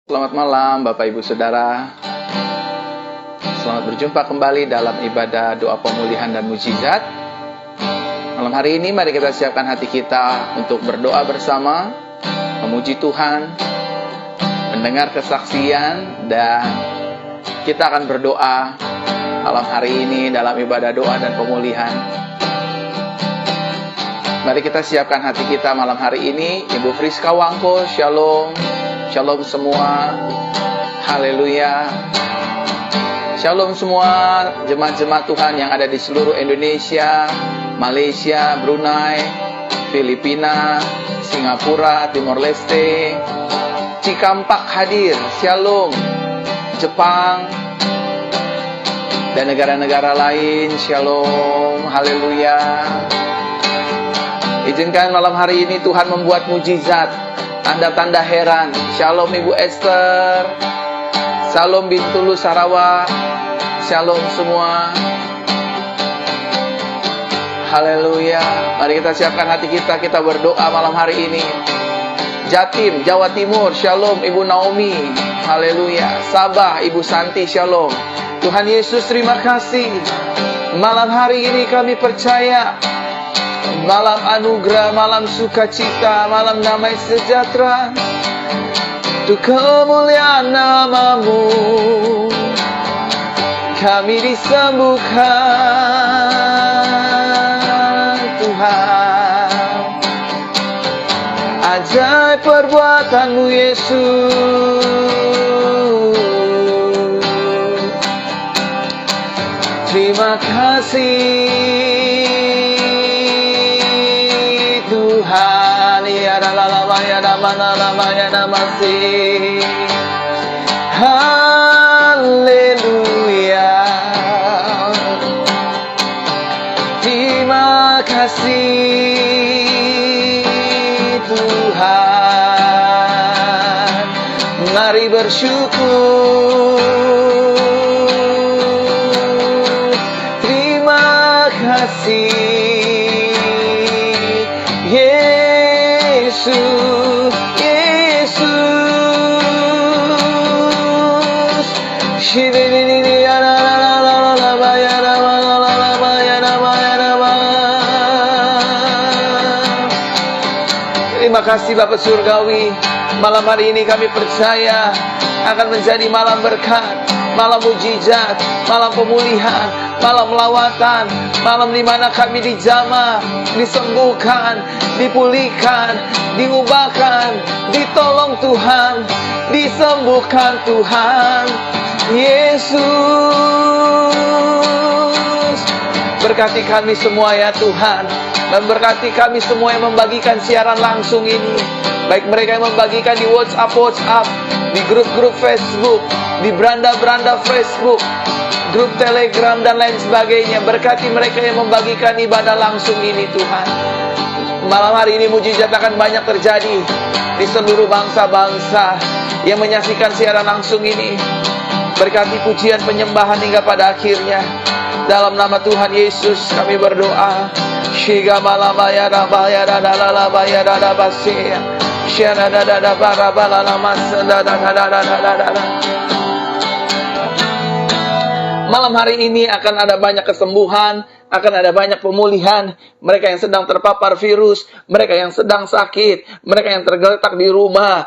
Selamat malam Bapak Ibu Saudara. Selamat berjumpa kembali dalam ibadah doa pemulihan dan mujizat. Malam hari ini mari kita siapkan hati kita untuk berdoa bersama, memuji Tuhan, mendengar kesaksian, dan kita akan berdoa malam hari ini dalam ibadah doa dan pemulihan. Mari kita siapkan hati kita malam hari ini. Ibu Friska Wangko, Shalom. Shalom semua. Haleluya. Shalom semua jemaat-jemaat Tuhan yang ada di seluruh Indonesia, Malaysia, Brunei, Filipina, Singapura, Timor Leste, Cikampak hadir. Shalom. Jepang dan negara-negara lain. Shalom. Haleluya. Izinkan malam hari ini Tuhan membuat mujizat, tanda-tanda heran. Shalom Ibu Esther. Shalom Bintulu Sarawak. Shalom semua. Haleluya. Mari kita siapkan hati kita, kita berdoa malam hari ini. Jatim, Jawa Timur. Shalom Ibu Naomi. Haleluya. Sabah Ibu Santi. Shalom. Tuhan Yesus terima kasih. Malam hari ini kami percaya malam anugerah, malam sukacita, malam damai sejahtera. Untuk kemuliaan nama-Mu kami disembuhkan Tuhan. Ajaib perbuatan-Mu Yesus. Terima kasih Tuhan, ya lama ya nama ya namasi. Haleluya. Terima kasih Tuhan. Mari bersyukur. Terima kasih Yesus, Yesus. Terima kasih Bapak Surgawi. Malam hari ini kami percaya akan menjadi malam berkat, malam mujizat, malam pemulihan, malam lawatan, malam di mana kami dijamah, disembuhkan, dipulihkan, diubahkan, ditolong Tuhan, disembuhkan Tuhan. Yesus, berkati kami semua ya Tuhan, dan berkati kami semua yang membagikan siaran langsung ini, baik mereka yang membagikan di WhatsApp, di grup-grup Facebook, di beranda-beranda Facebook, grup Telegram dan lain sebagainya. Berkati mereka yang membagikan ibadah langsung ini Tuhan. Malam hari ini mujizat akan banyak terjadi di seluruh bangsa-bangsa yang menyaksikan siaran langsung ini. Berkati pujian penyembahan hingga pada akhirnya. Dalam nama Tuhan Yesus kami berdoa. Shiga malabaya rabaya dadalabaya dadabasya. Syana dadabara balalamas dadadadadadadada. Malam hari ini akan ada banyak kesembuhan, akan ada banyak pemulihan. Mereka yang sedang terpapar virus, mereka yang sedang sakit, mereka yang tergeletak di rumah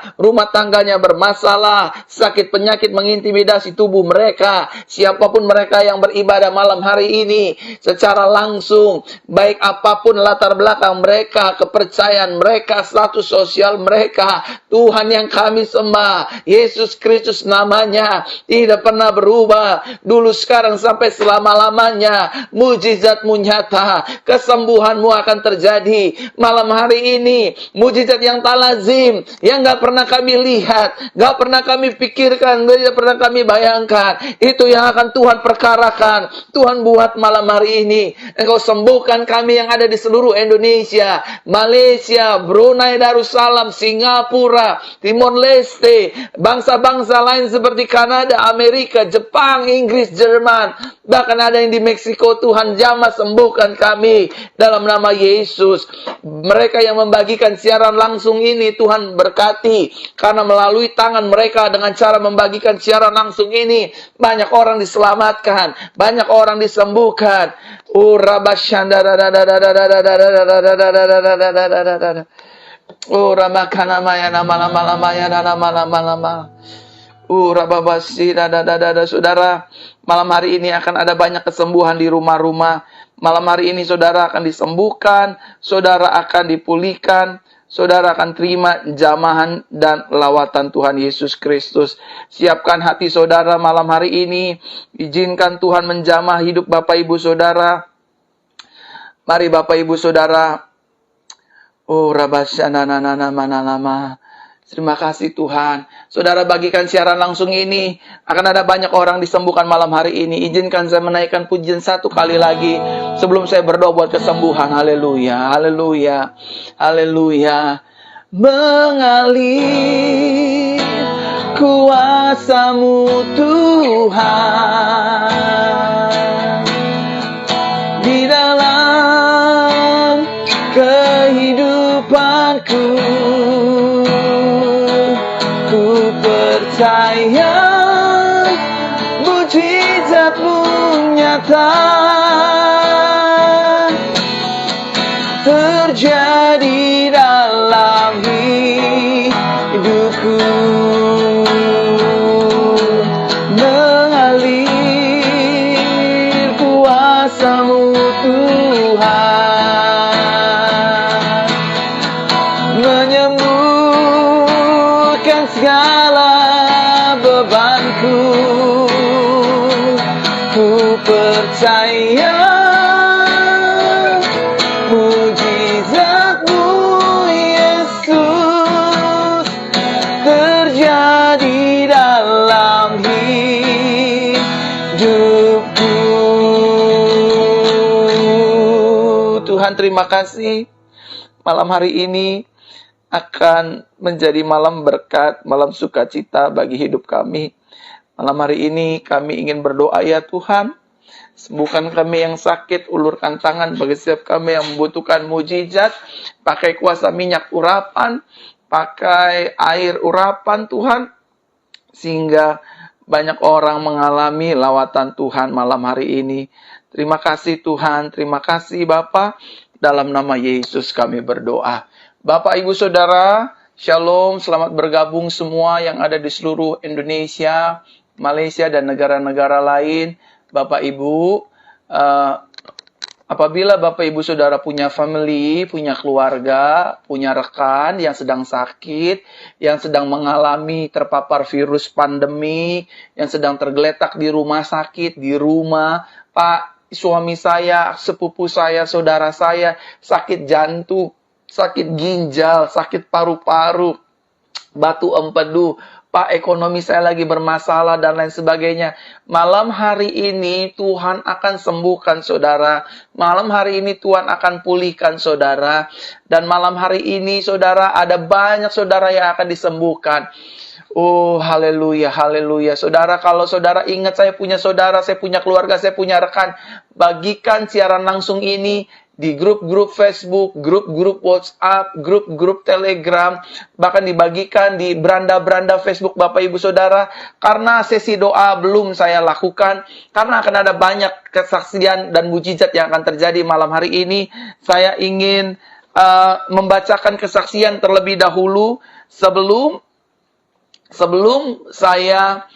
tangganya bermasalah, sakit penyakit mengintimidasi tubuh mereka. Siapapun mereka yang beribadah malam hari ini secara langsung, baik apapun latar belakang mereka, kepercayaan mereka, status sosial mereka, Tuhan yang kami sembah, Yesus Kristus namanya, tidak pernah berubah, dulu sekarang sampai selama-lamanya. Mujizat-Mu nyata, kesembuhan-Mu akan terjadi malam hari ini. Mujizat yang tak lazim, yang gak pernah kami lihat, gak pernah kami pikirkan, gak pernah kami bayangkan, itu yang akan Tuhan perkarakan, Tuhan buat malam hari ini. Engkau sembuhkan kami yang ada di seluruh Indonesia, Malaysia, Brunei Darussalam, Singapura, Timor Leste, bangsa-bangsa lain seperti Kanada, Amerika, Jepang, Inggris, Jerman, bahkan ada yang di Meksiko. Tuhan jamah jamah sembuhkan kami dalam nama Yesus. Mereka yang membagikan siaran langsung ini Tuhan berkati, karena melalui tangan mereka dengan cara membagikan siaran langsung ini banyak orang diselamatkan, banyak orang disembuhkan. Saudara, malam hari ini akan ada banyak kesembuhan di rumah-rumah. Malam hari ini saudara akan disembuhkan, saudara akan dipulihkan, saudara akan terima jamahan dan lawatan Tuhan Yesus Kristus. Siapkan hati saudara malam hari ini. Izinkan Tuhan menjamah hidup Bapak Ibu Saudara. Mari Bapak Ibu Saudara. Terima kasih Tuhan. Saudara, bagikan siaran langsung ini. Akan ada banyak orang disembuhkan malam hari ini. Izinkan saya menaikkan pujian satu kali lagi sebelum saya berdoa buat kesembuhan. Haleluya, haleluya, haleluya. Mengalir kuasa-Mu Tuhan di dalam kehidupanku. Ku percaya mujizat-Mu nyata terjadi dalam hidupku. Mengalir kuasa-Mu Tuhan, menyembuhkan segala bebanku. Ku percaya mujizat-Mu Yesus terjadi dalam hidupku. Tuhan, terima kasih. Malam hari ini akan menjadi malam berkat, malam sukacita bagi hidup kami. Malam hari ini kami ingin berdoa, ya Tuhan, sembuhkan kami yang sakit, ulurkan tangan bagi setiap kami yang membutuhkan mujizat, pakai kuasa minyak urapan, pakai air urapan Tuhan, sehingga banyak orang mengalami lawatan Tuhan malam hari ini. Terima kasih Tuhan, terima kasih Bapa. Dalam nama Yesus kami berdoa. Bapak, Ibu, Saudara, Shalom, selamat bergabung semua yang ada di seluruh Indonesia, Malaysia, dan negara-negara lain. Bapak, Ibu, apabila Bapak, Ibu, Saudara punya family, punya keluarga, punya rekan yang sedang sakit, yang sedang mengalami terpapar virus pandemi, yang sedang tergeletak di rumah sakit, di rumah, Pak, suami saya, sepupu saya, saudara saya, sakit jantung, sakit ginjal, sakit paru-paru, batu empedu, Pak, ekonomi saya lagi bermasalah, dan lain sebagainya. Malam hari ini Tuhan akan sembuhkan saudara. Malam hari ini Tuhan akan pulihkan saudara. Dan malam hari ini saudara, ada banyak saudara yang akan disembuhkan. Oh, haleluya, haleluya. Saudara, kalau saudara ingat saya punya saudara, saya punya keluarga, saya punya rekan, bagikan siaran langsung ini di grup-grup Facebook, grup-grup WhatsApp, grup-grup Telegram, bahkan dibagikan di beranda-beranda Facebook Bapak Ibu Saudara, karena sesi doa belum saya lakukan, karena akan ada banyak kesaksian dan mujizat yang akan terjadi malam hari ini. Saya ingin membacakan kesaksian terlebih dahulu sebelum saya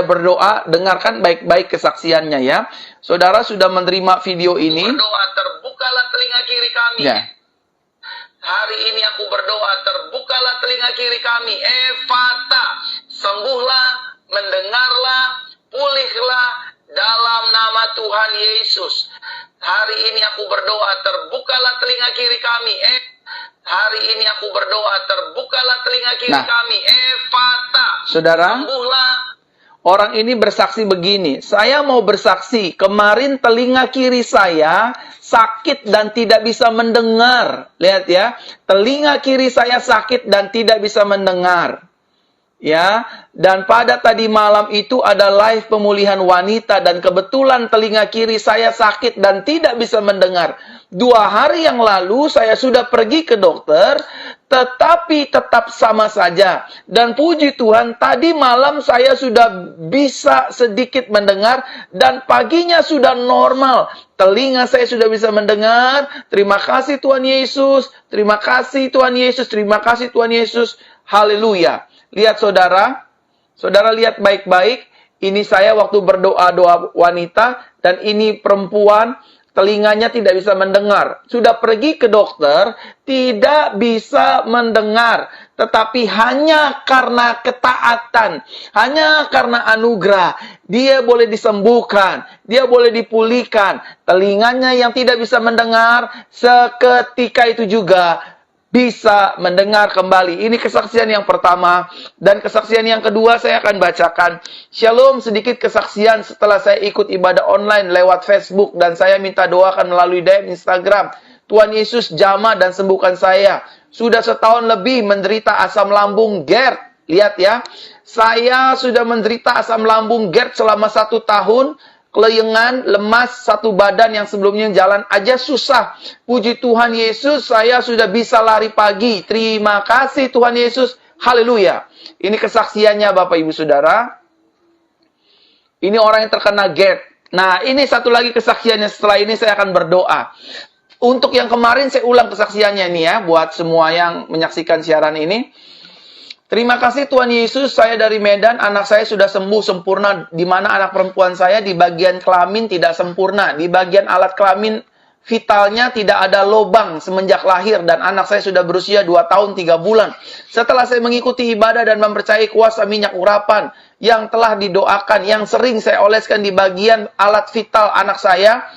berdoa. Dengarkan baik-baik kesaksiannya ya. Saudara sudah menerima video ini. Berdoa, terbukalah telinga kiri kami. Ya. Hari ini aku berdoa, terbukalah telinga kiri kami. Efata, sembuhlah, mendengarlah, pulihlah dalam nama Tuhan Yesus. Hari ini aku berdoa, terbukalah telinga kiri kami. Hari ini aku berdoa, terbukalah telinga kiri kami. Efata, saudara, sembuhlah. Orang ini bersaksi begini, saya mau bersaksi, kemarin telinga kiri saya sakit dan tidak bisa mendengar. Lihat ya, telinga kiri saya sakit dan tidak bisa mendengar. ya. Dan pada tadi malam itu ada live pemulihan wanita dan kebetulan telinga kiri saya sakit dan tidak bisa mendengar. 2 hari yang lalu saya sudah pergi ke dokter, tetapi tetap sama saja. Dan puji Tuhan, tadi malam saya sudah bisa sedikit mendengar dan paginya sudah normal. Telinga saya sudah bisa mendengar. Terima kasih Tuhan Yesus. Terima kasih Tuhan Yesus. Terima kasih Tuhan Yesus. Haleluya. Lihat saudara. Saudara lihat baik-baik. Ini saya waktu berdoa-doa wanita. Dan ini perempuan. Telinganya tidak bisa mendengar. Sudah pergi ke dokter, tidak bisa mendengar. Tetapi hanya karena ketaatan, hanya karena anugerah, dia boleh disembuhkan, dia boleh dipulihkan. Telinganya yang tidak bisa mendengar, seketika itu juga bisa mendengar kembali. Ini kesaksian yang pertama. Dan kesaksian yang kedua saya akan bacakan. Shalom, sedikit kesaksian setelah saya ikut ibadah online lewat Facebook. Dan saya minta doakan melalui DM Instagram. Tuhan Yesus jamah dan sembuhkan saya. Sudah setahun lebih menderita asam lambung GERD. Lihat ya. Saya sudah menderita asam lambung GERD selama 1 tahun. Kelayangan, lemas, satu badan yang sebelumnya jalan aja susah. Puji Tuhan Yesus, saya sudah bisa lari pagi. Terima kasih Tuhan Yesus. Haleluya. Ini kesaksiannya Bapak Ibu Saudara. Ini orang yang terkena GERD. Nah, ini satu lagi kesaksiannya. Setelah ini saya akan berdoa. Untuk yang kemarin saya ulang kesaksiannya nih ya. Buat semua yang menyaksikan siaran ini. Terima kasih Tuhan Yesus, saya dari Medan, anak saya sudah sembuh sempurna, di mana anak perempuan saya di bagian kelamin tidak sempurna, di bagian alat kelamin vitalnya tidak ada lubang semenjak lahir, dan anak saya sudah berusia 2 tahun 3 bulan. Setelah saya mengikuti ibadah dan mempercayai kuasa minyak urapan yang telah didoakan, yang sering saya oleskan di bagian alat vital anak saya,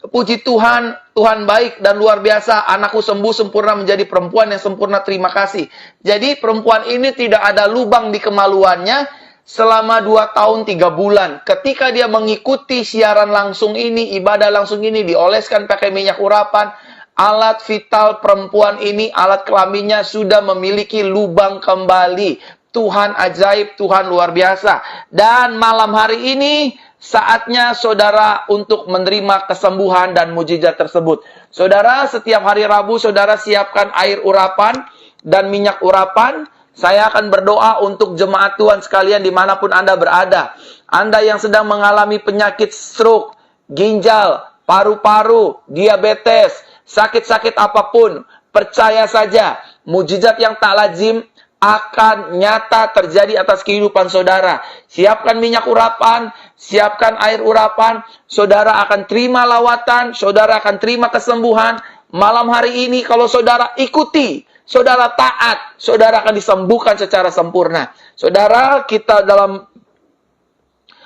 puji Tuhan, Tuhan baik dan luar biasa. Anakku sembuh sempurna menjadi perempuan yang sempurna. Terima kasih. Jadi perempuan ini tidak ada lubang di kemaluannya selama 2 tahun 3 bulan. Ketika dia mengikuti siaran langsung ini, ibadah langsung ini, dioleskan pakai minyak urapan, alat vital perempuan ini, alat kelaminnya sudah memiliki lubang kembali. Tuhan ajaib, Tuhan luar biasa. Dan malam hari ini saatnya saudara untuk menerima kesembuhan dan mujizat tersebut. Saudara, setiap hari Rabu saudara siapkan air urapan dan minyak urapan. Saya akan berdoa untuk jemaat Tuhan sekalian dimanapun Anda berada. Anda yang sedang mengalami penyakit stroke, ginjal, paru-paru, diabetes, sakit-sakit apapun, percaya saja, mujizat yang tak lazim akan nyata terjadi atas kehidupan saudara. Siapkan minyak urapan, siapkan air urapan, saudara akan terima lawatan, saudara akan terima kesembuhan. Malam hari ini kalau saudara ikuti, saudara taat, saudara akan disembuhkan secara sempurna. Saudara, kita dalam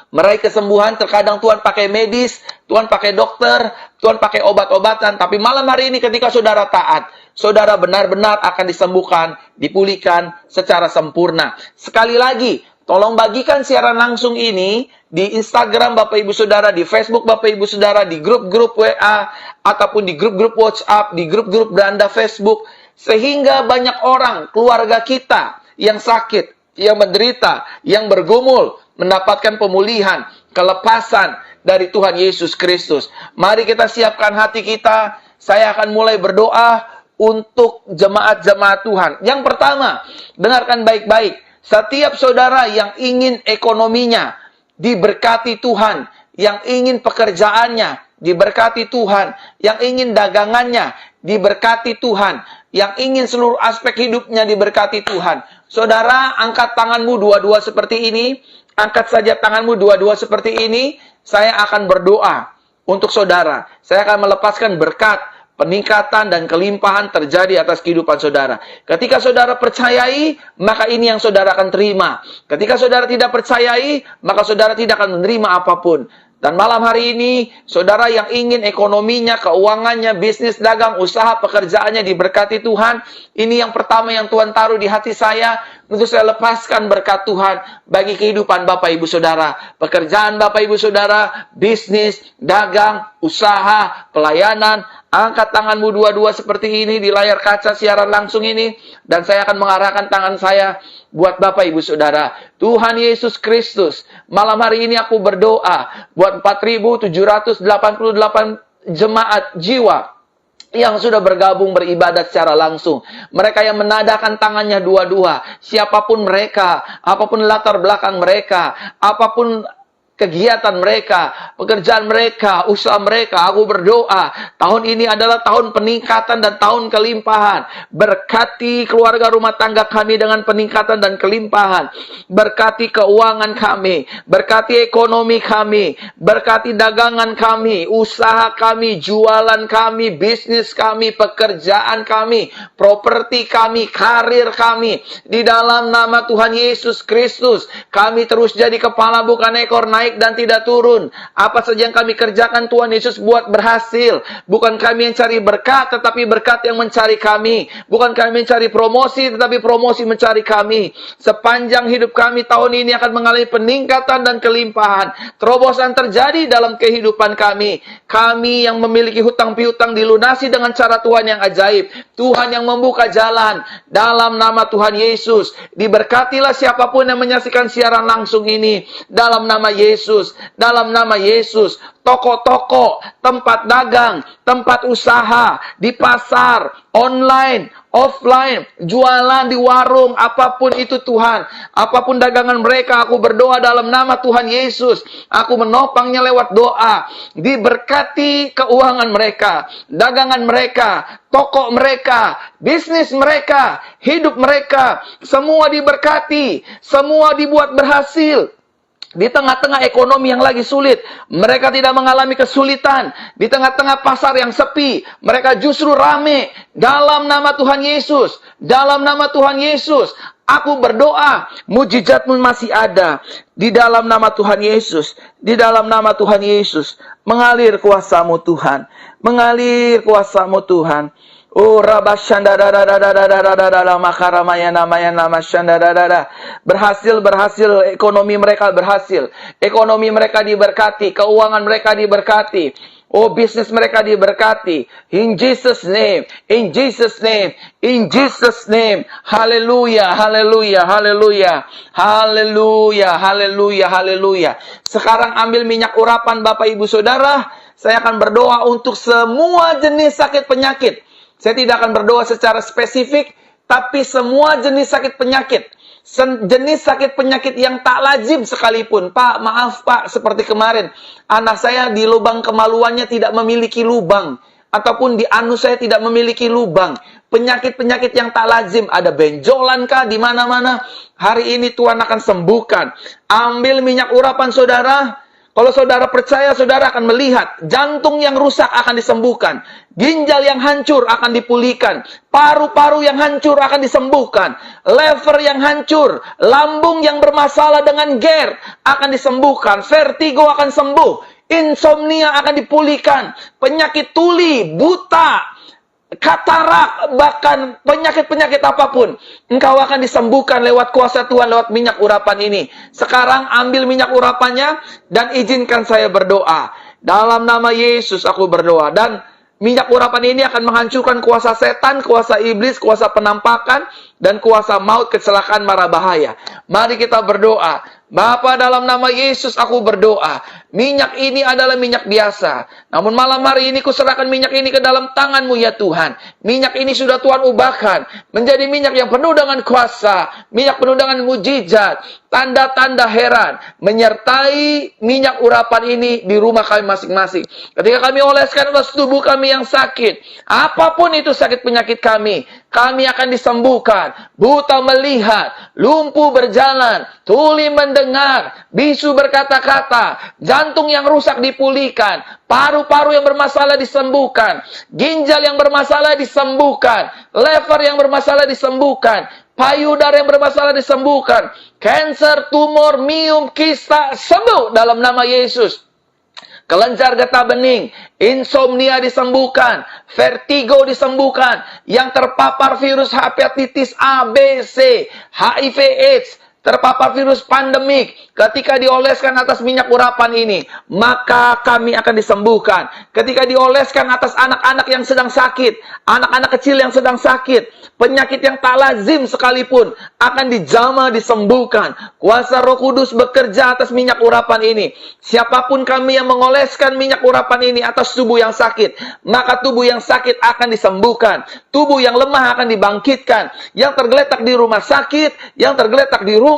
meraih kesembuhan, terkadang Tuhan pakai medis, Tuhan pakai dokter, Tuhan pakai obat-obatan. Tapi malam hari ini ketika saudara taat, saudara benar-benar akan disembuhkan, dipulihkan secara sempurna. Sekali lagi, tolong bagikan siaran langsung ini di Instagram Bapak Ibu Saudara, di Facebook Bapak Ibu Saudara, di grup-grup WA, ataupun di grup-grup WhatsApp, di grup-grup beranda Facebook, sehingga banyak orang, keluarga kita yang sakit, yang menderita, yang bergumul, mendapatkan pemulihan, kelepasan dari Tuhan Yesus Kristus. Mari kita siapkan hati kita. Saya akan mulai berdoa untuk jemaat-jemaat Tuhan. Yang pertama, dengarkan baik-baik. Setiap saudara yang ingin ekonominya diberkati Tuhan, yang ingin pekerjaannya diberkati Tuhan, yang ingin dagangannya diberkati Tuhan, yang ingin seluruh aspek hidupnya diberkati Tuhan. Saudara, angkat tanganmu dua-dua seperti ini. Angkat saja tanganmu dua-dua seperti ini. Saya akan berdoa untuk saudara. Saya akan melepaskan berkat, peningkatan dan kelimpahan terjadi atas kehidupan saudara. Ketika saudara percayai, maka ini yang saudara akan terima. Ketika saudara tidak percayai, maka saudara tidak akan menerima apapun. Dan malam hari ini, saudara yang ingin ekonominya, keuangannya, bisnis, dagang, usaha, pekerjaannya diberkati Tuhan, ini yang pertama yang Tuhan taruh di hati saya, untuk saya lepaskan berkat Tuhan bagi kehidupan Bapak Ibu Saudara. Pekerjaan Bapak Ibu Saudara, bisnis, dagang, usaha, pelayanan, angkat tanganmu dua-dua seperti ini di layar kaca siaran langsung ini. Dan saya akan mengarahkan tangan saya buat Bapak Ibu Saudara. Tuhan Yesus Kristus, malam hari ini aku berdoa buat 4.788 jemaat jiwa yang sudah bergabung beribadat secara langsung. Mereka yang menadahkan tangannya dua-dua. Siapapun mereka, apapun latar belakang mereka, apapun kegiatan mereka, pekerjaan mereka, usaha mereka, aku berdoa, tahun ini adalah tahun peningkatan dan tahun kelimpahan. Berkati keluarga rumah tangga kami dengan peningkatan dan kelimpahan. Berkati keuangan kami, berkati ekonomi kami, berkati dagangan kami, usaha kami, jualan kami, bisnis kami, pekerjaan kami, properti kami, karir kami. Di dalam nama Tuhan Yesus Kristus, kami terus jadi kepala bukan ekor, naik dan tidak turun. Apa saja yang kami kerjakan, Tuhan Yesus buat berhasil. Bukan kami yang cari berkat, tetapi berkat yang mencari kami. Bukan kami mencari promosi, tetapi promosi mencari kami. Sepanjang hidup kami tahun ini akan mengalami peningkatan dan kelimpahan. Terobosan terjadi dalam kehidupan kami. Kami yang memiliki hutang piutang dilunasi dengan cara Tuhan yang ajaib. Tuhan yang membuka jalan. Dalam nama Tuhan Yesus, diberkatilah siapapun yang menyaksikan siaran langsung ini. Dalam nama Yesus, dalam nama Yesus, toko-toko, tempat dagang, tempat usaha, di pasar, online, offline, jualan di warung, apapun itu Tuhan, apapun dagangan mereka, aku berdoa dalam nama Tuhan Yesus, aku menopangnya lewat doa. Diberkati keuangan mereka, dagangan mereka, toko mereka, bisnis mereka, hidup mereka, semua diberkati, semua dibuat berhasil. Di tengah-tengah ekonomi yang lagi sulit, mereka tidak mengalami kesulitan. Di tengah-tengah pasar yang sepi, mereka justru rame. Dalam nama Tuhan Yesus, dalam nama Tuhan Yesus, aku berdoa, mujizatmu masih ada. Di dalam nama Tuhan Yesus, di dalam nama Tuhan Yesus, mengalir kuasa-Mu Tuhan, mengalir kuasa-Mu Tuhan. Oh berhasil ekonomi mereka berhasil, ekonomi mereka diberkati, keuangan mereka diberkati, oh bisnis mereka diberkati. In Jesus name, in Jesus name, in Jesus name. Haleluya, haleluya, haleluya, haleluya, haleluya, haleluya. Sekarang ambil minyak urapan Bapak Ibu Saudara. Saya akan berdoa untuk semua jenis sakit penyakit. Saya tidak akan berdoa secara spesifik, tapi semua jenis sakit penyakit. Jenis sakit penyakit yang tak lazim sekalipun. Pak, maaf Pak, seperti kemarin. Anak saya di lubang kemaluannya tidak memiliki lubang. Ataupun di anus saya tidak memiliki lubang. Penyakit-penyakit yang tak lazim. Ada benjolan kah di mana-mana? Hari ini Tuhan akan sembuhkan. Ambil minyak urapan saudara. Kalau saudara percaya, saudara akan melihat jantung yang rusak akan disembuhkan, ginjal yang hancur akan dipulihkan, paru-paru yang hancur akan disembuhkan, lever yang hancur, lambung yang bermasalah dengan GERD akan disembuhkan, vertigo akan sembuh, insomnia akan dipulihkan, penyakit tuli, buta, katarak, bahkan penyakit-penyakit apapun, engkau akan disembuhkan lewat kuasa Tuhan, lewat minyak urapan ini. Sekarang ambil minyak urapannya dan izinkan saya berdoa. Dalam nama Yesus aku berdoa. Dan minyak urapan ini akan menghancurkan kuasa setan, kuasa iblis, kuasa penampakan, dan kuasa maut, kecelakaan, mara bahaya. Mari kita berdoa. Bapa, dalam nama Yesus aku berdoa. Minyak ini adalah minyak biasa. Namun malam hari ini kuserahkan minyak ini ke dalam tangan-Mu ya Tuhan. Minyak ini sudah Tuhan ubahkan menjadi minyak yang penuh dengan kuasa. Minyak penuh dengan mujizat. Tanda-tanda heran menyertai minyak urapan ini di rumah kami masing-masing. Ketika kami oleskan atas tubuh kami yang sakit, apapun itu sakit penyakit kami akan disembuhkan. Buta melihat, lumpuh berjalan, tuli mendengar, bisu berkata-kata, jantung yang rusak dipulihkan, paru-paru yang bermasalah disembuhkan, ginjal yang bermasalah disembuhkan, lever yang bermasalah disembuhkan, payudara yang bermasalah disembuhkan, kanker, tumor, miom, kista, sembuh dalam nama Yesus. Kelenjar getah bening, insomnia disembuhkan, vertigo disembuhkan, yang terpapar virus hepatitis A, B, C, HIV, AIDS, terpapar virus pandemik, ketika dioleskan atas minyak urapan ini, maka kami akan disembuhkan. Ketika dioleskan atas anak-anak yang sedang sakit, anak-anak kecil yang sedang sakit, penyakit yang tak lazim sekalipun, akan dijamah, disembuhkan. Kuasa Roh Kudus bekerja atas minyak urapan ini. Siapapun kami yang mengoleskan minyak urapan ini atas tubuh yang sakit, maka tubuh yang sakit akan disembuhkan. Tubuh yang lemah akan dibangkitkan. Yang tergeletak di rumah sakit, yang tergeletak di rumah,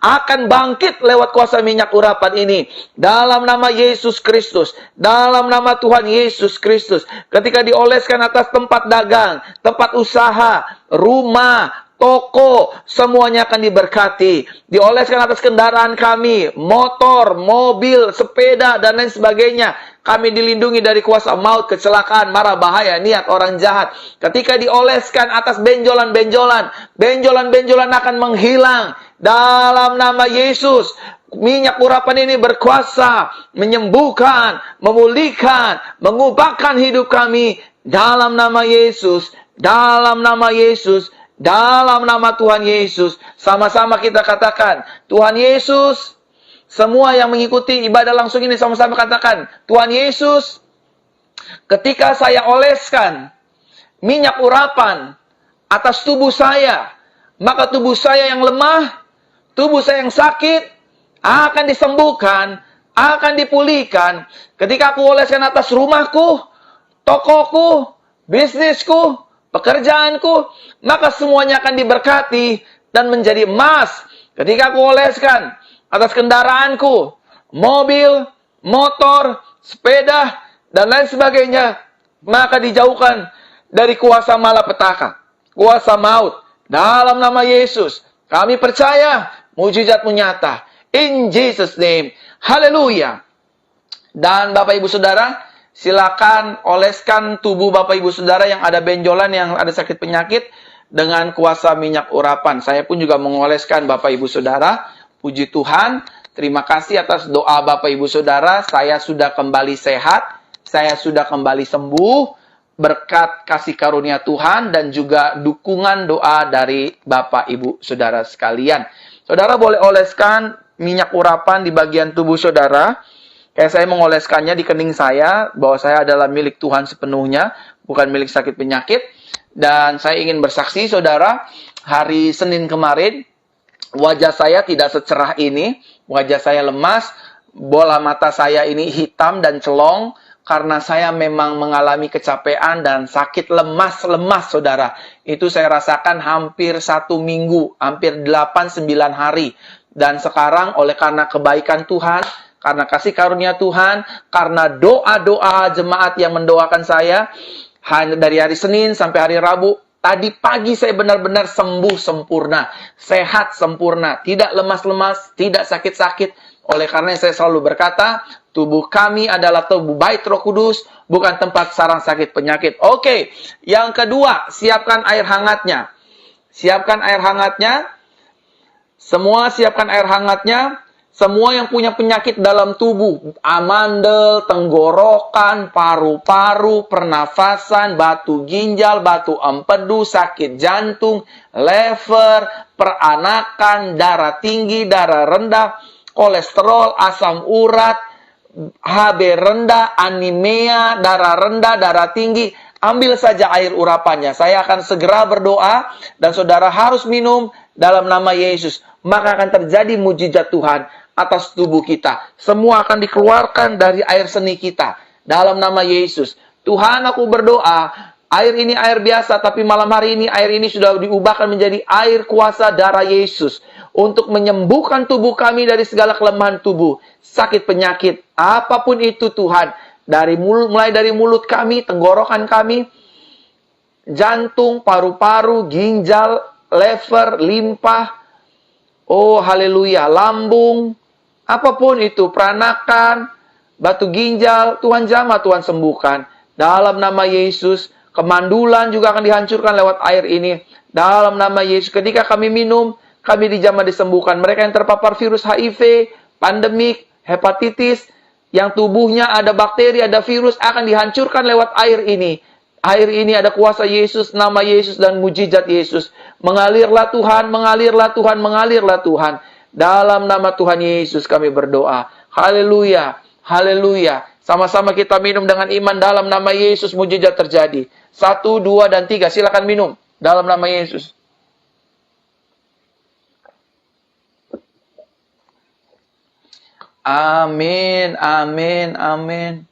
akan bangkit lewat kuasa minyak urapan ini. Dalam nama Yesus Kristus, dalam nama Tuhan Yesus Kristus. Ketika dioleskan atas tempat dagang, tempat usaha, rumah, toko, semuanya akan diberkati. Dioleskan atas kendaraan kami, motor, mobil, sepeda, dan lain sebagainya. Kami dilindungi dari kuasa maut, kecelakaan, mara bahaya, niat orang jahat. Ketika dioleskan atas benjolan-benjolan, benjolan-benjolan akan menghilang. Dalam nama Yesus, minyak urapan ini berkuasa, menyembuhkan, memulihkan, mengubahkan hidup kami. Dalam nama Yesus, dalam nama Yesus, dalam nama Tuhan Yesus. Sama-sama kita katakan, Tuhan Yesus. Semua yang mengikuti ibadah langsung ini sama-sama katakan, Tuhan Yesus, ketika saya oleskan minyak urapan atas tubuh saya, maka tubuh saya yang lemah, tubuh saya yang sakit, akan disembuhkan, akan dipulihkan. Ketika aku oleskan atas rumahku, tokoku, bisnisku, pekerjaanku, maka semuanya akan diberkati dan menjadi emas. Ketika aku oleskan atas kendaraanku, mobil, motor, sepeda, dan lain sebagainya, maka dijauhkan dari kuasa malapetaka, kuasa maut. Dalam nama Yesus, kami percaya mujizat-Mu nyata. In Jesus' name, haleluya. Dan Bapak Ibu Saudara, silakan oleskan tubuh Bapak Ibu Saudara yang ada benjolan, yang ada sakit penyakit, dengan kuasa minyak urapan. Saya pun juga mengoleskan Bapak Ibu Saudara. Puji Tuhan, terima kasih atas doa Bapak Ibu Saudara. Saya sudah kembali sehat, saya sudah kembali sembuh, berkat kasih karunia Tuhan dan juga dukungan doa dari Bapak Ibu Saudara sekalian. Saudara boleh oleskan minyak urapan di bagian tubuh saudara. Kayak saya mengoleskannya di kening saya, bahwa saya adalah milik Tuhan sepenuhnya, bukan milik sakit penyakit. Dan saya ingin bersaksi, saudara, hari Senin kemarin, wajah saya tidak secerah ini, wajah saya lemas, bola mata saya ini hitam dan celong, karena saya memang mengalami kecapean dan sakit lemas, saudara. Itu saya rasakan hampir 1 minggu, hampir 8-9 hari. Dan sekarang oleh karena kebaikan Tuhan, karena kasih karunia Tuhan, karena doa-doa jemaat yang mendoakan saya, hanya dari hari Senin sampai hari Rabu, tadi pagi saya benar-benar sembuh sempurna, sehat sempurna, tidak lemas-lemas, tidak sakit-sakit. Oleh karena saya selalu berkata, tubuh kami adalah tubuh bait Roh Kudus, bukan tempat sarang sakit penyakit. Oke, yang kedua, siapkan air hangatnya. Siapkan air hangatnya. Semua siapkan air hangatnya. Semua yang punya penyakit dalam tubuh, amandel, tenggorokan, paru-paru, pernafasan, batu ginjal, batu empedu, sakit jantung, lever, peranakan, darah tinggi, darah rendah, kolesterol, asam urat, HB rendah, anemia, darah rendah, darah tinggi, ambil saja air urapannya. Saya akan segera berdoa dan saudara harus minum dalam nama Yesus. Maka akan terjadi mujizat Tuhan atas tubuh kita. Semua akan dikeluarkan dari air seni kita. Dalam nama Yesus. Tuhan, aku berdoa, air ini air biasa, tapi malam hari ini air ini sudah diubahkan menjadi air kuasa darah Yesus. Untuk menyembuhkan tubuh kami dari segala kelemahan tubuh. Sakit penyakit, apapun itu Tuhan. Mulai dari mulut kami, tenggorokan kami, jantung, paru-paru, ginjal, lever, limpa, oh haleluya, lambung, apapun itu, peranakan, batu ginjal, Tuhan jamah, Tuhan sembuhkan. Dalam nama Yesus, kemandulan juga akan dihancurkan lewat air ini. Dalam nama Yesus, ketika kami minum, kami dijamah disembuhkan. Mereka yang terpapar virus HIV, pandemik, hepatitis, yang tubuhnya ada bakteri, ada virus, akan dihancurkan lewat air ini. Air ini ada kuasa Yesus, nama Yesus, dan mujizat Yesus. Mengalirlah Tuhan, mengalirlah Tuhan, mengalirlah Tuhan. Dalam nama Tuhan Yesus kami berdoa. Haleluya, haleluya. Sama-sama kita minum dengan iman dalam nama Yesus, mujizat terjadi. 1, 2, dan 3. Silakan minum dalam nama Yesus. Amin, amin, amin.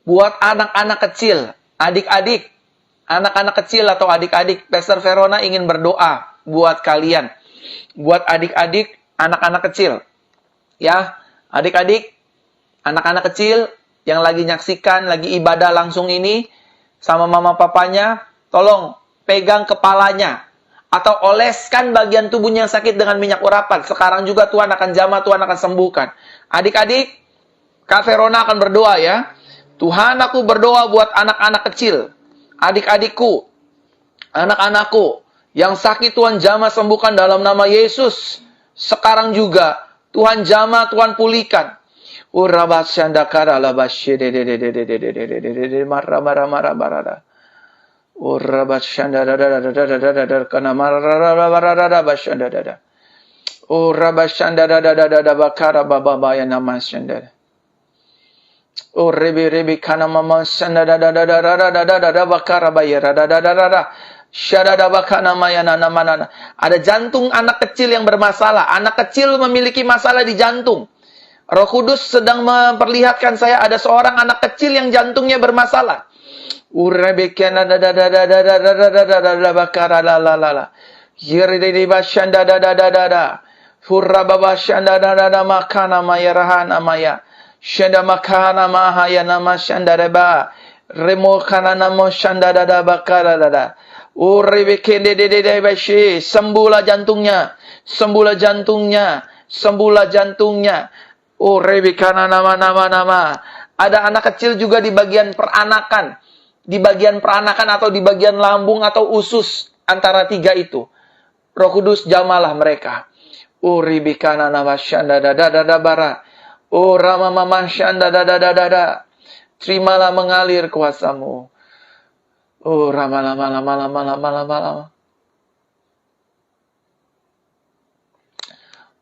Buat anak-anak kecil, adik-adik, anak-anak kecil atau adik-adik, Pastor Verona ingin berdoa buat kalian. Buat adik-adik, anak-anak kecil. Ya, adik-adik, anak-anak kecil yang lagi nyaksikan, lagi ibadah langsung ini, sama mama papanya, tolong pegang kepalanya. Atau oleskan bagian tubuhnya yang sakit dengan minyak urapan. Sekarang juga Tuhan akan jamah, Tuhan akan sembuhkan. Adik-adik, Kak Verona akan berdoa ya. Tuhan, aku berdoa buat anak-anak kecil, adik-adikku, anak-anakku, yang sakit Tuhan jamah sembuhkan dalam nama Yesus. Sekarang juga, Tuhan jamah, Tuhan pulihkan. Oh rebi kana mama shanda bakara bayara syada bakana mayana namana. Ada jantung anak kecil yang bermasalah. Anak kecil memiliki masalah di jantung. Roh Kudus sedang memperlihatkan saya ada seorang anak kecil yang jantungnya bermasalah. Urebekana bakara la la la la. Yiri bashanda da. Hurrababa shanda da makana mayarahana maya. Shanda makana mahaya nama shanda reba. Remo kana namo shanda dada bakara dada. Urebekende de bashi. Sembuhlah jantungnya. Sembuhlah jantungnya. Sembuhlah jantungnya. Urebekana nama. Ada anak kecil juga di bagian peranakan. Di bagian peranakan atau di bagian lambung atau usus. Antara 3 itu. Roh Kudus jamalah mereka. Uribikana nama shanda dada bara. Oh Rama Mama Shanda da. Terimalah mengalir kuasamu. Oh Rama lama.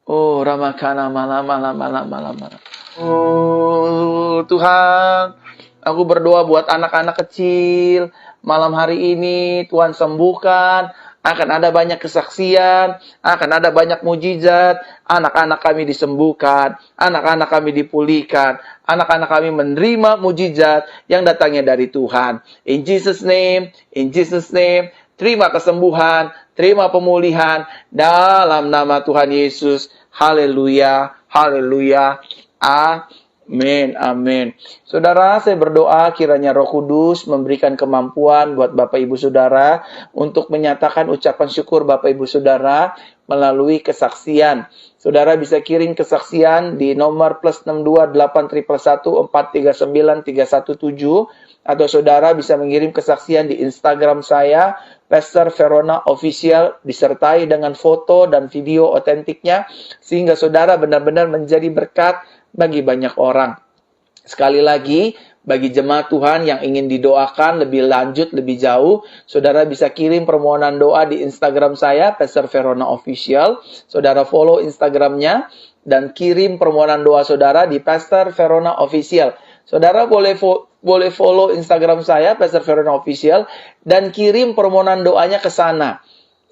Oh Rama kana lama. Oh Tuhan, aku berdoa buat anak-anak kecil. Malam hari ini Tuhan sembuhkan. Akan ada banyak kesaksian, akan ada banyak mujizat, anak-anak kami disembuhkan, anak-anak kami dipulihkan, anak-anak kami menerima mujizat yang datangnya dari Tuhan. In Jesus' name, terima kesembuhan, terima pemulihan dalam nama Tuhan Yesus. Haleluya, haleluya, amin. Saudara, saya berdoa kiranya Roh Kudus memberikan kemampuan buat Bapak Ibu Saudara untuk menyatakan ucapan syukur Bapak Ibu Saudara melalui kesaksian. Saudara bisa kirim kesaksian di nomor +62 8111 439 317 atau saudara bisa mengirim kesaksian di Instagram saya Pastor Verona Official disertai dengan foto dan video otentiknya sehingga saudara benar-benar menjadi berkat bagi banyak orang. Sekali lagi, bagi jemaat Tuhan yang ingin didoakan lebih lanjut, lebih jauh, saudara bisa kirim permohonan doa di Instagram saya, Pastor Verona Official. Saudara follow Instagramnya dan kirim permohonan doa saudara di Pastor Verona Official. Saudara boleh follow Instagram saya, Pastor Verona Official, dan kirim permohonan doanya ke sana.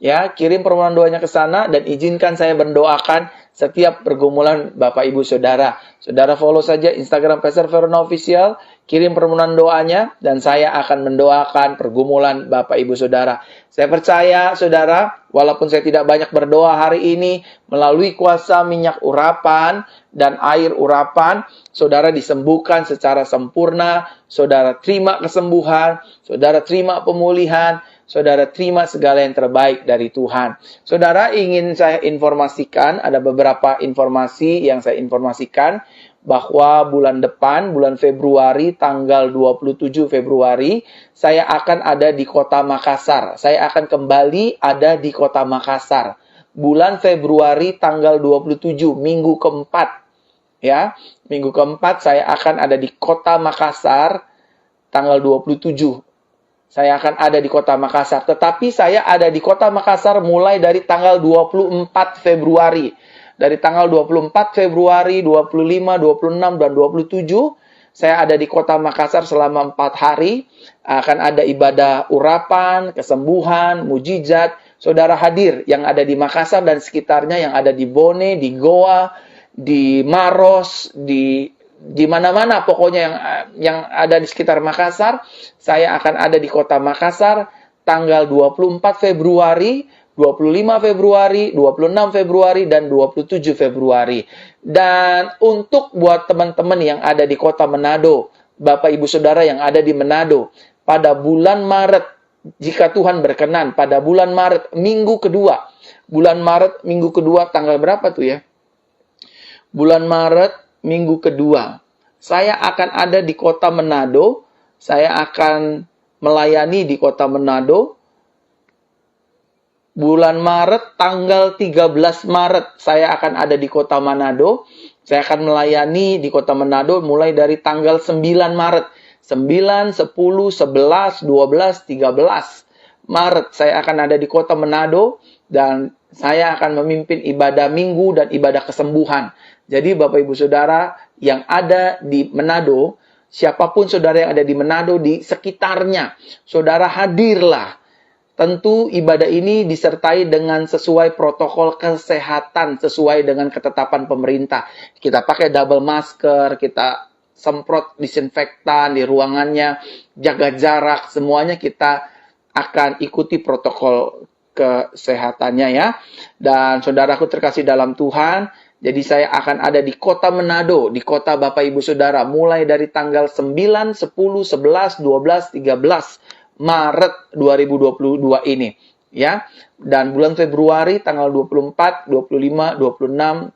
Ya, kirim permohonan doanya ke sana dan izinkan saya mendoakan setiap pergumulan Bapak Ibu Saudara. Saudara follow saja Instagram Pastor Verona Official, kirim permohonan doanya, dan saya akan mendoakan pergumulan Bapak Ibu Saudara. Saya percaya, saudara, walaupun saya tidak banyak berdoa hari ini, melalui kuasa minyak urapan dan air urapan, saudara disembuhkan secara sempurna, saudara terima kesembuhan, saudara terima pemulihan, saudara terima segala yang terbaik dari Tuhan. Saudara, ingin saya informasikan, ada beberapa informasi yang saya informasikan, bahwa bulan depan, bulan Februari, tanggal 27 Februari, saya akan ada di kota Makassar. Saya akan kembali ada di kota Makassar. Bulan Februari, tanggal 27, minggu keempat. Ya, minggu keempat saya akan ada di kota Makassar, tanggal 27. saya akan ada di kota Makassar. Tetapi saya ada di kota Makassar mulai dari tanggal 24 Februari. Dari tanggal 24 Februari, 25, 26, dan 27, saya ada di kota Makassar selama 4 hari. Akan ada ibadah urapan, kesembuhan, mujizat. Saudara hadir yang ada di Makassar dan sekitarnya, yang ada di Bone, di Goa, di Maros, di mana-mana pokoknya yang ada di sekitar Makassar. Saya akan ada di kota Makassar tanggal 24 Februari, 25 Februari, 26 Februari, dan 27 Februari. Dan untuk buat teman-teman yang ada di kota Manado, Bapak Ibu Saudara yang ada di Manado, pada bulan Maret, jika Tuhan berkenan, pada bulan Maret minggu kedua. Bulan Maret minggu kedua tanggal berapa tuh ya? Bulan Maret minggu kedua. Saya akan ada di kota Manado. Saya akan melayani di kota Manado. Bulan Maret tanggal 13 Maret saya akan ada di kota Manado. Saya akan melayani di kota Manado mulai dari tanggal 9 Maret. 9, 10, 11, 12, 13 Maret saya akan ada di kota Manado dan saya akan memimpin ibadah minggu dan ibadah kesembuhan. Jadi Bapak Ibu Saudara yang ada di Manado, siapapun saudara yang ada di Manado di sekitarnya, saudara hadirlah. Tentu ibadah ini disertai dengan sesuai protokol kesehatan, sesuai dengan ketetapan pemerintah. Kita pakai double masker, kita semprot disinfektan di ruangannya, jaga jarak, semuanya kita akan ikuti protokol kesehatannya ya. Dan saudaraku terkasih dalam Tuhan, jadi saya akan ada di kota Manado, di kota Bapak Ibu Saudara, mulai dari tanggal 9, 10, 11, 12, 13 Maret 2022 ini. Ya, dan bulan Februari tanggal 24, 25, 26,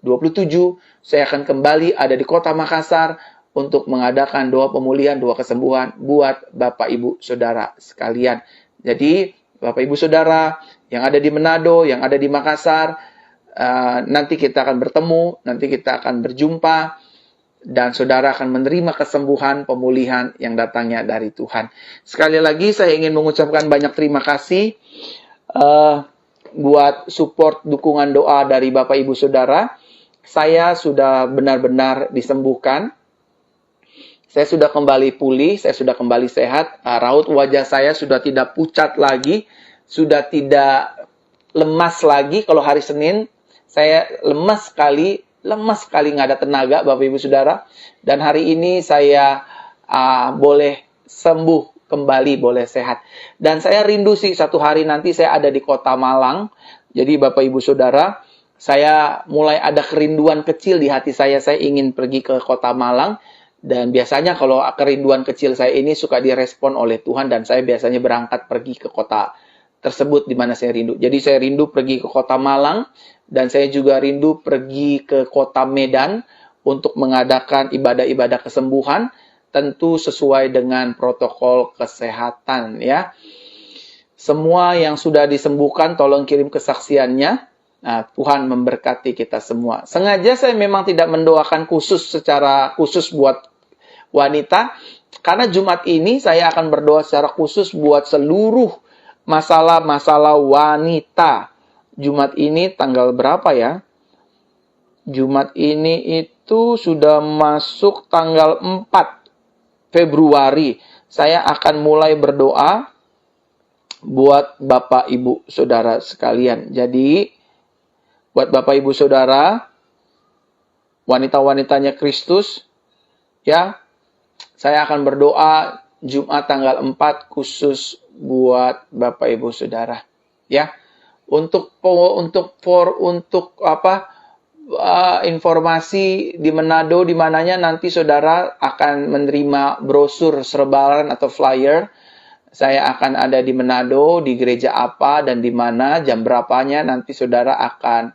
27, saya akan kembali ada di kota Makassar untuk mengadakan doa pemulihan, doa kesembuhan buat Bapak Ibu Saudara sekalian. Jadi, Bapak Ibu Saudara yang ada di Manado, yang ada di Makassar, nanti kita akan bertemu, nanti kita akan berjumpa, dan saudara akan menerima kesembuhan, pemulihan yang datangnya dari Tuhan. Sekali lagi, saya ingin mengucapkan banyak terima kasih buat support dukungan doa dari Bapak Ibu Saudara. Saya sudah benar-benar disembuhkan. Saya sudah kembali pulih, saya sudah kembali sehat. Raut wajah saya sudah tidak pucat lagi, sudah tidak lemas lagi. Kalau hari Senin, saya lemas sekali nggak ada tenaga, Bapak Ibu Saudara. Dan hari ini saya boleh sembuh kembali, boleh sehat. Dan saya rindu sih satu hari nanti saya ada di kota Malang. Jadi Bapak Ibu Saudara, saya mulai ada kerinduan kecil di hati saya ingin pergi ke kota Malang. Dan biasanya kalau kerinduan kecil saya ini suka direspon oleh Tuhan, dan saya biasanya berangkat pergi ke kota tersebut di mana saya rindu. Jadi saya rindu pergi ke kota Malang, dan saya juga rindu pergi ke kota Medan untuk mengadakan ibadah-ibadah kesembuhan, tentu sesuai dengan protokol kesehatan ya. Semua yang sudah disembuhkan tolong kirim kesaksiannya. Nah, Tuhan memberkati kita semua. Sengaja saya memang tidak mendoakan secara khusus buat wanita, karena Jumat ini saya akan berdoa secara khusus buat seluruh masalah-masalah wanita. Jumat ini tanggal berapa ya? Jumat ini itu sudah masuk tanggal 4 Februari. Saya akan mulai berdoa buat Bapak Ibu Saudara sekalian. Jadi buat Bapak Ibu Saudara, wanita-wanitanya Kristus, ya, saya akan berdoa Jumat tanggal 4 khusus buat Bapak Ibu Saudara, ya. Untuk informasi di Manado, di mananya nanti saudara akan menerima brosur serbalan atau flyer. Saya akan ada di Manado, di gereja apa dan di mana, jam berapanya nanti saudara akan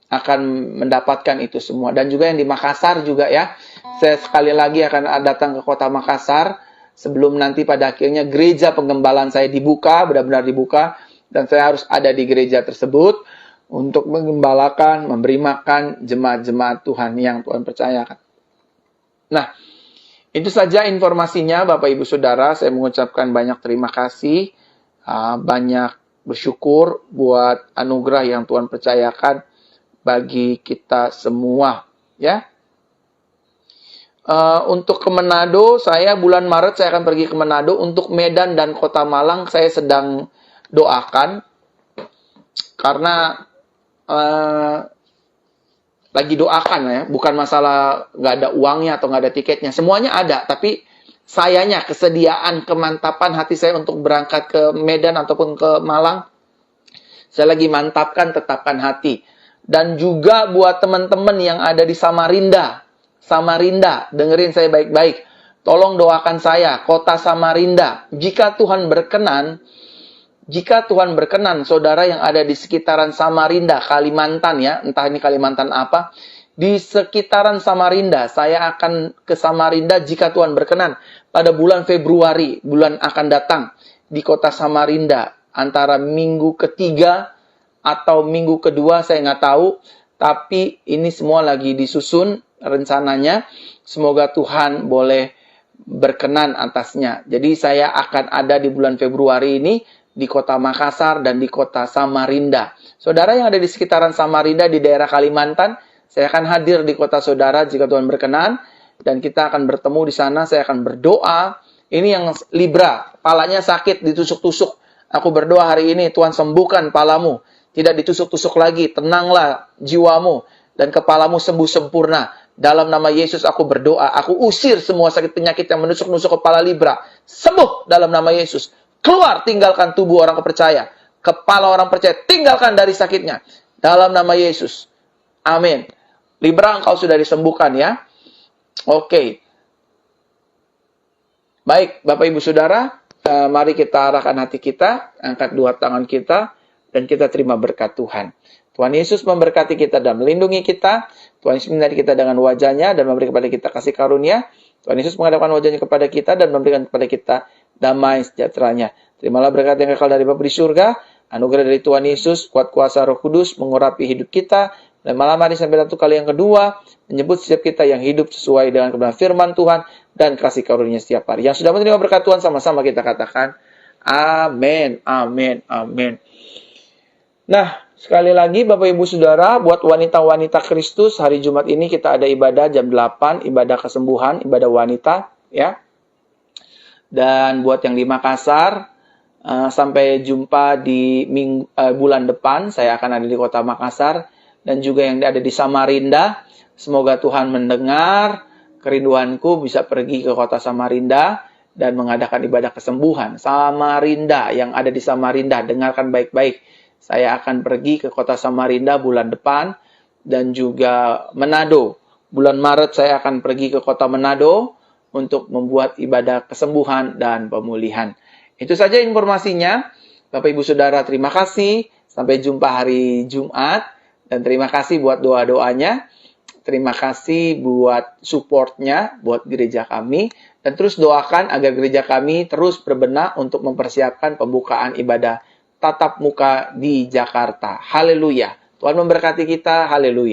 akan mendapatkan itu semua. Dan juga yang di Makassar juga ya. Saya sekali lagi akan datang ke kota Makassar sebelum nanti pada akhirnya gereja penggembalaan saya dibuka, benar-benar dibuka, dan saya harus ada di gereja tersebut untuk menggembalakan, memberi makan jemaat-jemaat Tuhan yang Tuhan percayakan. Nah, Itu saja informasinya Bapak Ibu Saudara. Saya mengucapkan banyak terima kasih, banyak bersyukur buat anugerah yang Tuhan percayakan bagi kita semua, ya. Untuk ke Manado, saya bulan Maret saya akan pergi ke Manado. Untuk Medan dan Kota Malang saya sedang doakan, karena lagi doakan ya, bukan masalah nggak ada uangnya atau nggak ada tiketnya, semuanya ada, tapi sayanya kesediaan, kemantapan hati saya untuk berangkat ke Medan ataupun ke Malang, saya lagi mantapkan, tetapkan hati. Dan juga buat teman-teman yang ada di Samarinda, dengerin saya baik-baik, tolong doakan saya, kota Samarinda, jika Tuhan berkenan, saudara yang ada di sekitaran Samarinda, Kalimantan ya, entah ini Kalimantan apa, di sekitaran Samarinda, saya akan ke Samarinda jika Tuhan berkenan pada bulan Februari, bulan akan datang, di kota Samarinda, antara minggu ketiga atau minggu kedua, saya nggak tahu, tapi ini semua lagi disusun rencananya, semoga Tuhan boleh berkenan atasnya. Jadi saya akan ada di bulan Februari ini, di kota Makassar dan di kota Samarinda. Saudara yang ada di sekitaran Samarinda di daerah Kalimantan, saya akan hadir di kota saudara jika Tuhan berkenan, dan kita akan bertemu di sana. Saya akan berdoa. Ini yang Libra, palanya sakit, ditusuk-tusuk. Aku berdoa hari ini, Tuhan sembuhkan palamu. Tidak ditusuk-tusuk lagi, tenanglah jiwamu, dan kepalamu sembuh sempurna. Dalam nama Yesus aku berdoa, aku usir semua sakit penyakit yang menusuk-nusuk kepala Libra. Sembuh dalam nama Yesus. Keluar, tinggalkan tubuh orang percaya. Kepala orang percaya, tinggalkan dari sakitnya. Dalam nama Yesus. Amin. Libra, engkau sudah disembuhkan ya. Oke. Baik, Bapak Ibu Saudara, mari kita arahkan hati kita, angkat dua tangan kita, dan kita terima berkat Tuhan. Tuhan Yesus memberkati kita dan melindungi kita. Tuhan Yesus menyertai kita dengan wajahnya dan memberi kepada kita kasih karunia. Tuhan Yesus menghadapkan wajahnya kepada kita dan memberikan kepada kita damai sejahteranya. Terimalah berkat yang kekal dari Bapa di surga, anugerah dari Tuhan Yesus, kuat kuasa Roh Kudus mengurapi hidup kita, dan malam hari sampai satu kali yang kedua, menyebut setiap kita yang hidup sesuai dengan kebenaran firman Tuhan dan kasih karunia setiap hari. Yang sudah menerima berkat Tuhan, sama-sama kita katakan, amin, amin, amin. Nah, sekali lagi Bapak Ibu Saudara, buat wanita-wanita Kristus, hari Jumat ini kita ada ibadah jam 8, ibadah kesembuhan, ibadah wanita, ya. Dan buat yang di Makassar, sampai jumpa di bulan depan, saya akan ada di kota Makassar, dan juga yang ada di Samarinda, semoga Tuhan mendengar kerinduanku bisa pergi ke kota Samarinda, dan mengadakan ibadah kesembuhan. Samarinda, yang ada di Samarinda, dengarkan baik-baik, saya akan pergi ke kota Samarinda bulan depan, dan juga Manado. Bulan Maret saya akan pergi ke kota Manado, untuk membuat ibadah kesembuhan dan pemulihan. Itu saja informasinya. Bapak Ibu Saudara, terima kasih. Sampai jumpa hari Jumat. Dan terima kasih buat doa-doanya. Terima kasih buat supportnya, buat gereja kami. Dan terus doakan agar gereja kami terus berbenah untuk mempersiapkan pembukaan ibadah tatap muka di Jakarta. Haleluya. Tuhan memberkati kita. Haleluya.